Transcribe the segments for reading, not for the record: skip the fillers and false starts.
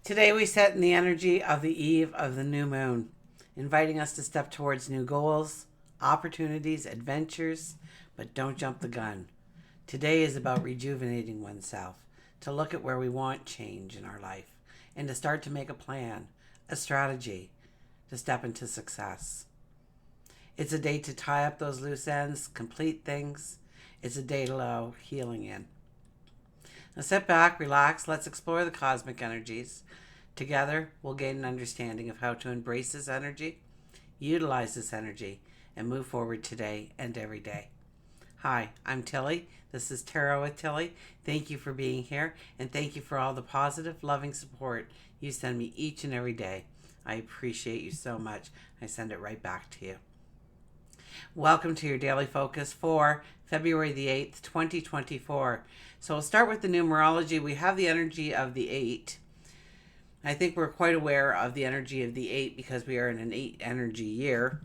Today we set in the energy of the eve of the new moon, inviting us to step towards new goals, opportunities, adventures, but don't jump the gun. Today is about rejuvenating oneself, to look at where we want change in our life, and to start to make a plan, a strategy, to step into success. It's a day to tie up those loose ends, complete things. It's a day to allow healing in. Now sit back, relax, let's explore the cosmic energies. Together, we'll gain an understanding of how to embrace this energy, utilize this energy, and move forward today and every day. Hi, I'm Tilly. This is Tarot with Tilly. Thank you for being here, and thank you for all the positive, loving support you send me each and every day. I appreciate you so much. I send it right back to you. Welcome to your daily focus for February the 8th, 2024. So we'll start with the numerology. We have the energy of the 8. I think we're quite aware of the energy of the 8 because we are in an 8 energy year.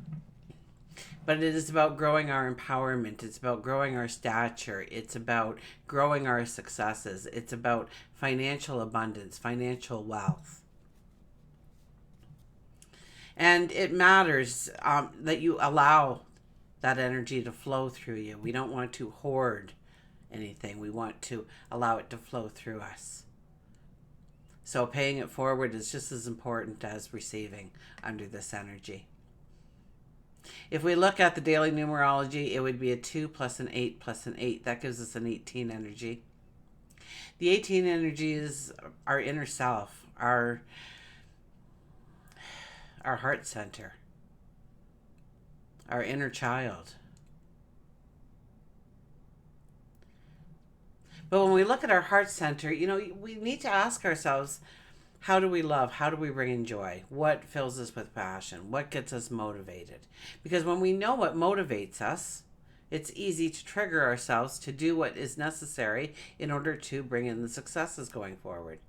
But it is about growing our empowerment. It's about growing our stature. It's about growing our successes. It's about financial abundance, financial wealth. And it matters that you allow that energy to flow through you. We don't want to hoard anything. We want to allow it to flow through us. So paying it forward is just as important as receiving under this energy. If we look at the daily numerology, it would be a 2 plus an 8 plus an 8. That gives us an 18 energy. The 18 energy is our inner self, our heart center, our inner child. But when we look at our heart center, we need to ask ourselves, how do we love? How do we bring in joy? What fills us with passion? What gets us motivated? Because when we know what motivates us, it's easy to trigger ourselves to do what is necessary in order to bring in the successes going forward.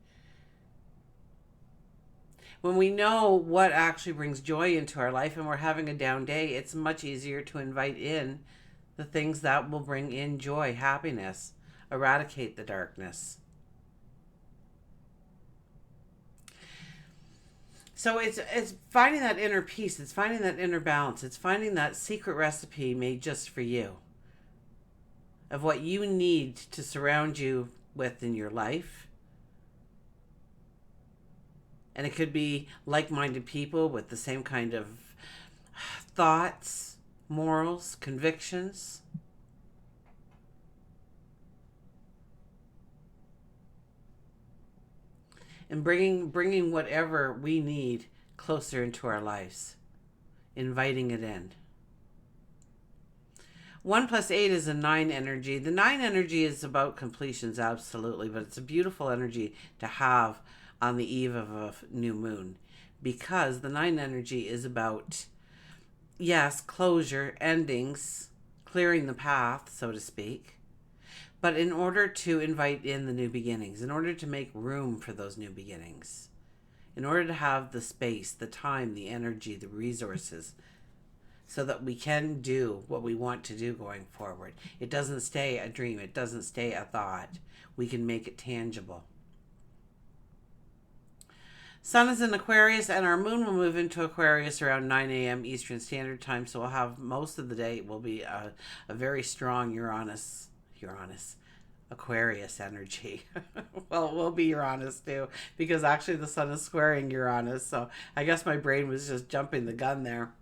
When we know what actually brings joy into our life and we're having a down day, it's much easier to invite in the things that will bring in joy, happiness, eradicate the darkness. So it's finding that inner peace. It's finding that inner balance. It's finding that secret recipe made just for you of what you need to surround you with in your life. And it could be like-minded people with the same kind of thoughts, morals, convictions. And bringing whatever we need closer into our lives, inviting it in. 1 plus 8 is a 9 energy. The 9 energy is about completions, absolutely, but it's a beautiful energy to have on the eve of a new moon, because the 9 energy is about, yes, closure, endings, clearing the path, so to speak. But in order to invite in the new beginnings, in order to make room for those new beginnings, in order to have the space, the time, the energy, the resources, so that we can do what we want to do going forward. It doesn't stay a dream. It doesn't stay a thought. We can make it tangible. Sun is in Aquarius, and our moon will move into Aquarius around 9 a.m. Eastern Standard Time, so we'll have most of the day, it will be a very strong Uranus, Aquarius energy. Well, it will be Uranus too, because actually the sun is squaring Uranus, so I guess my brain was just jumping the gun there.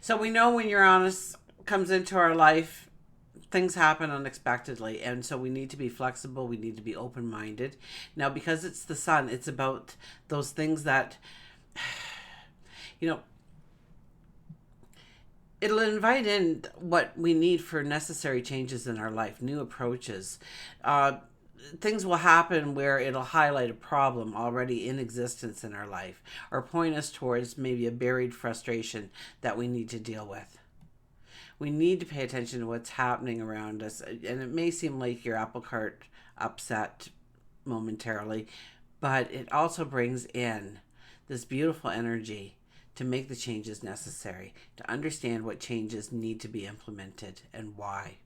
So we know when Uranus comes into our life, things happen unexpectedly, and so we need to be flexible. We need to be open-minded. Now, because it's the sun, it's about those things that, it'll invite in what we need for necessary changes in our life, new approaches. Things will happen where it'll highlight a problem already in existence in our life, or point us towards maybe a buried frustration that we need to deal with. We need to pay attention to what's happening around us. And it may seem like your apple cart upset momentarily, but it also brings in this beautiful energy to make the changes necessary, to understand what changes need to be implemented and why.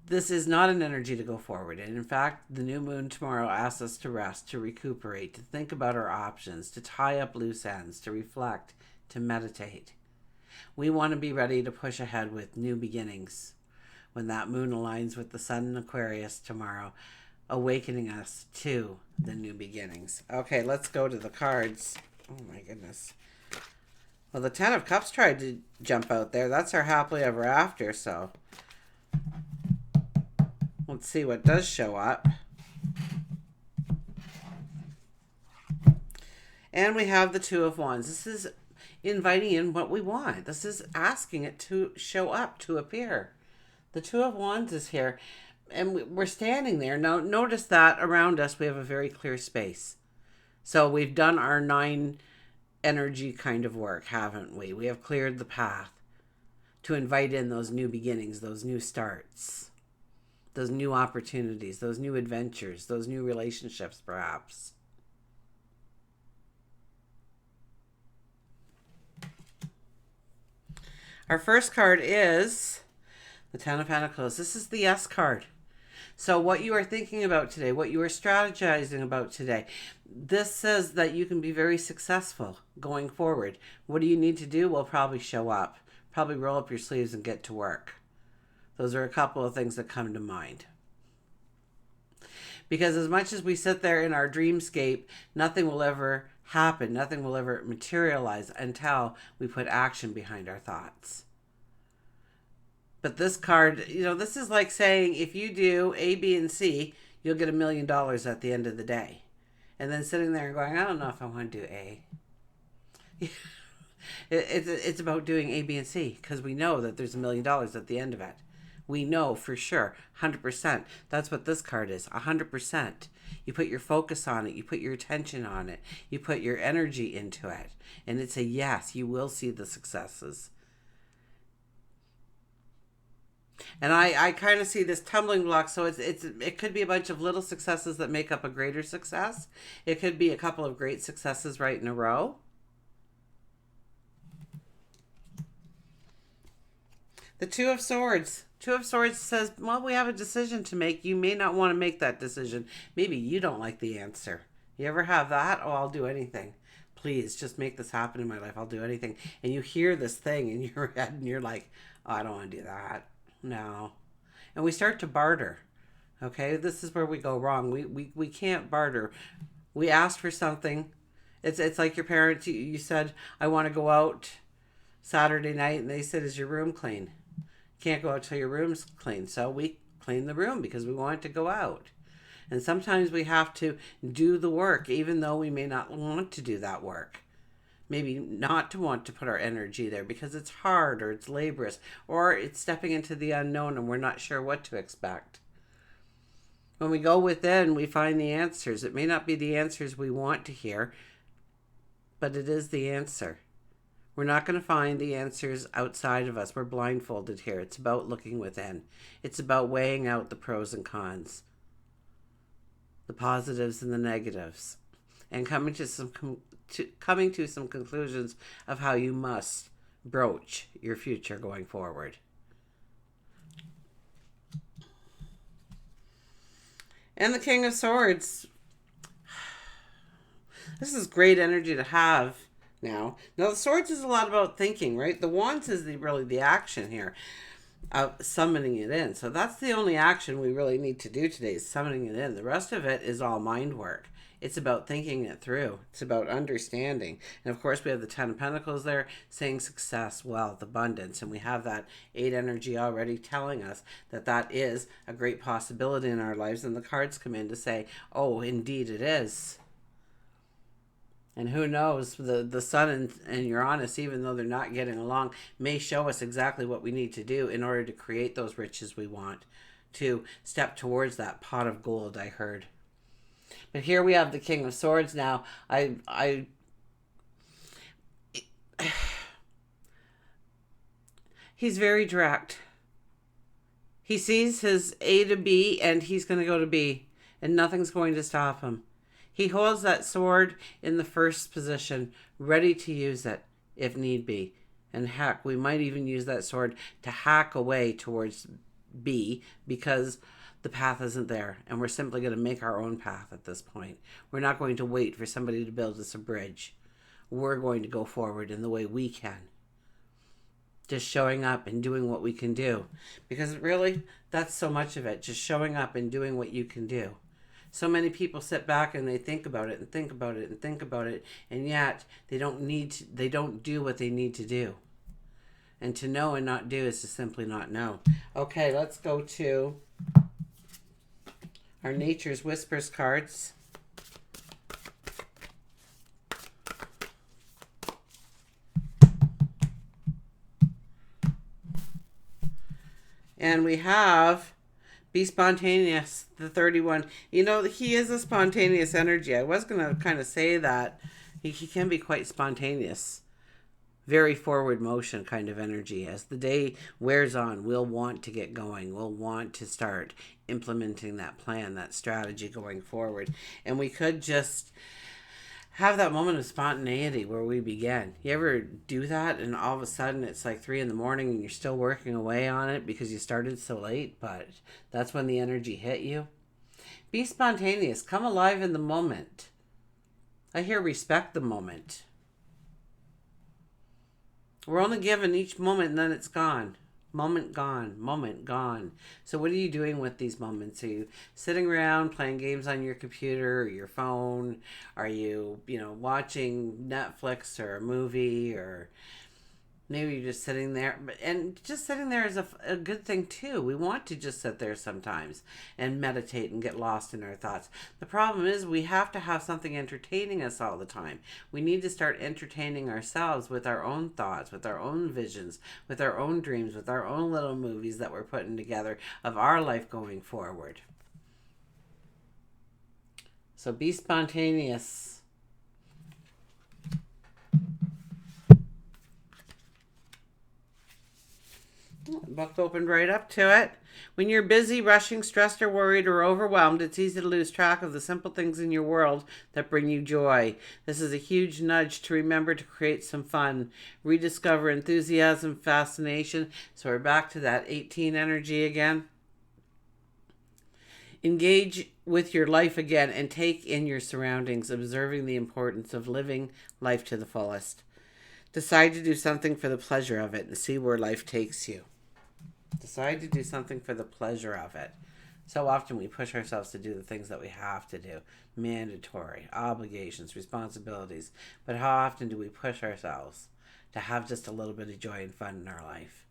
This is not an energy to go forward. And in fact, the new moon tomorrow asks us to rest, to recuperate, to think about our options, to tie up loose ends, to reflect, to meditate. We want to be ready to push ahead with new beginnings when that moon aligns with the sun in Aquarius tomorrow, awakening us to the new beginnings. Okay, let's go to the cards. Oh my goodness. Well, the Ten of Cups tried to jump out there. That's our happily ever after, so let's see what does show up. And we have the Two of Wands. This is inviting in what we want. This is asking it to show up, to appear. The Two of Wands is here, and we're standing there. Now, notice that around us we have a very clear space. So we've done our 9 energy kind of work, haven't we? We have cleared the path to invite in those new beginnings, those new starts, those new opportunities, those new adventures, those new relationships, perhaps. Our first card is the Ten of Pentacles. This is the Yes card. So what you are thinking about today, what you are strategizing about today, this says that you can be very successful going forward. What do you need to do? Well, probably show up. Probably roll up your sleeves and get to work. Those are a couple of things that come to mind. Because as much as we sit there in our dreamscape, nothing will ever happen. Nothing will ever materialize until we put action behind our thoughts. But this card, this is like saying if you do A, B, and C, you'll get $1 million at the end of the day. And then sitting there and going, I don't know if I want to do A. It's about doing A, B, and C because we know that there's $1 million at the end of it. We know for sure, 100%. That's what this card is, 100%. You put your focus on it. You put your attention on it. You put your energy into it. And it's a yes, you will see the successes. And I kind of see this tumbling block. So it could be a bunch of little successes that make up a greater success. It could be a couple of great successes right in a row. The Two of Swords. Two of Swords says, well, we have a decision to make. You may not want to make that decision. Maybe you don't like the answer. You ever have that? Oh, I'll do anything. Please, just make this happen in my life. I'll do anything. And you hear this thing in your head and you're like, oh, I don't want to do that. No. And we start to barter. Okay, this is where we go wrong. We can't barter. We asked for something. It's like your parents, you said, I want to go out Saturday night, and they said, is your room clean? Can't go out till your room's clean. So we clean the room because we want to go out. And sometimes we have to do the work, even though we may not want to do that work. Maybe not to want to put our energy there because it's hard or it's laborious or it's stepping into the unknown and we're not sure what to expect. When we go within, we find the answers. It may not be the answers we want to hear, but it is the answer. We're not going to find the answers outside of us. We're blindfolded here. It's about looking within. It's about weighing out the pros and cons, the positives and the negatives, and coming to some conclusions of how you must broach your future going forward. And the King of Swords. This is great energy to have now. Now, the Swords is a lot about thinking, right? The Wands is really the action here, summoning it in. So that's the only action we really need to do today is summoning it in. The rest of it is all mind work. It's about thinking it through. It's about understanding. And of course, we have the Ten of Pentacles there saying success, wealth, abundance. And we have that 8 energy already telling us that that is a great possibility in our lives. And the cards come in to say, oh, indeed it is. And who knows, the Sun and Uranus, even though they're not getting along, may show us exactly what we need to do in order to create those riches we want, to step towards that pot of gold I heard. But here we have the King of Swords now. He's very direct. He sees his A to B and he's going to go to B and nothing's going to stop him. He holds that sword in the first position, ready to use it if need be. And heck, we might even use that sword to hack away towards be, because the path isn't there, and we're simply going to make our own path at this point. We're not going to wait for somebody to build us a bridge. We're going to go forward in the way we can. Just showing up and doing what we can do. Because really, that's so much of it. Just showing up and doing what you can do. So many people sit back and they think about it and think about it and think about it, and yet they don't do what they need to do. And to know and not do is to simply not know. Okay, let's go to our Nature's Whispers cards. And we have Be Spontaneous, the 31. You know, he is a spontaneous energy. I was going to kind of say that. He can be quite spontaneous. Very forward motion kind of energy. As the day wears on, we'll want to get going. We'll want to start implementing that plan, that strategy going forward. And we could just have that moment of spontaneity where we begin. You ever do that and all of a sudden it's like 3 a.m. and you're still working away on it because you started so late, but that's when the energy hit you? Be spontaneous. Come alive in the moment. I hear respect the moment. We're only given each moment and then it's gone. Moment gone, moment gone. So what are you doing with these moments? Are you sitting around playing games on your computer or your phone? Are you, watching Netflix or a movie, or maybe you're just sitting there? And just sitting there is a good thing too. We want to just sit there sometimes and meditate and get lost in our thoughts. The problem is we have to have something entertaining us all the time. We need to start entertaining ourselves with our own thoughts, with our own visions, with our own dreams, with our own little movies that we're putting together of our life going forward. So be spontaneous. Book opened right up to it. When you're busy, rushing, stressed, or worried, or overwhelmed, it's easy to lose track of the simple things in your world that bring you joy. This is a huge nudge to remember to create some fun, rediscover enthusiasm, fascination. So we're back to that 18 energy again. Engage with your life again and take in your surroundings, observing the importance of living life to the fullest. Decide to do something for the pleasure of it and see where life takes you. Decide to do something for the pleasure of it. So often we push ourselves to do the things that we have to do. Mandatory, obligations, responsibilities. But how often do we push ourselves to have just a little bit of joy and fun in our life?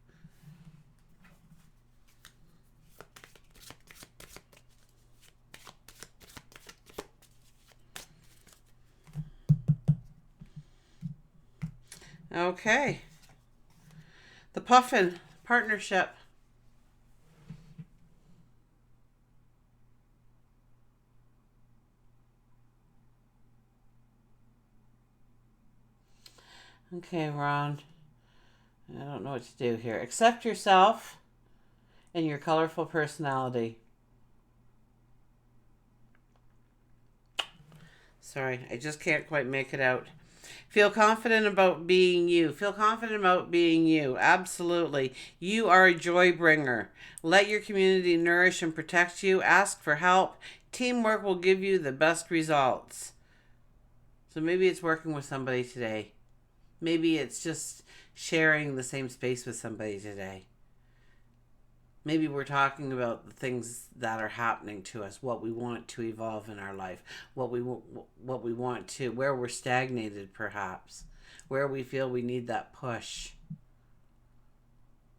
Okay. The Puffin Partnership. Okay, Ron. I don't know what to do here. Accept yourself and your colorful personality. Sorry, I just can't quite make it out. Feel confident about being you. Feel confident about being you. Absolutely. You are a joy bringer. Let your community nourish and protect you. Ask for help. Teamwork will give you the best results. So maybe it's working with somebody today. Maybe it's just sharing the same space with somebody today. Maybe we're talking about the things that are happening to us, what we want to evolve in our life, what we want to, where we're stagnated perhaps, where we feel we need that push.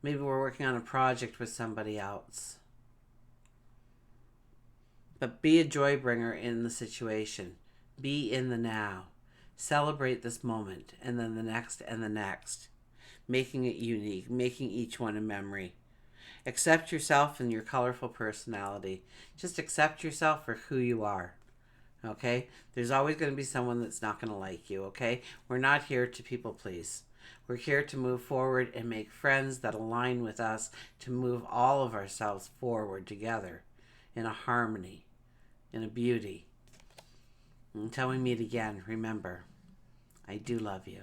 Maybe we're working on a project with somebody else. But be a joy bringer in the situation. Be in the now. Celebrate this moment and then the next and the next, making it unique, making each one a memory. Accept yourself and your colorful personality. Just accept yourself for who you are. Okay? There's always going to be someone that's not going to like you. Okay? We're not here to people please. We're here to move forward and make friends that align with us, to move all of ourselves forward together in a harmony, in a beauty. Until we meet again, remember, I do love you.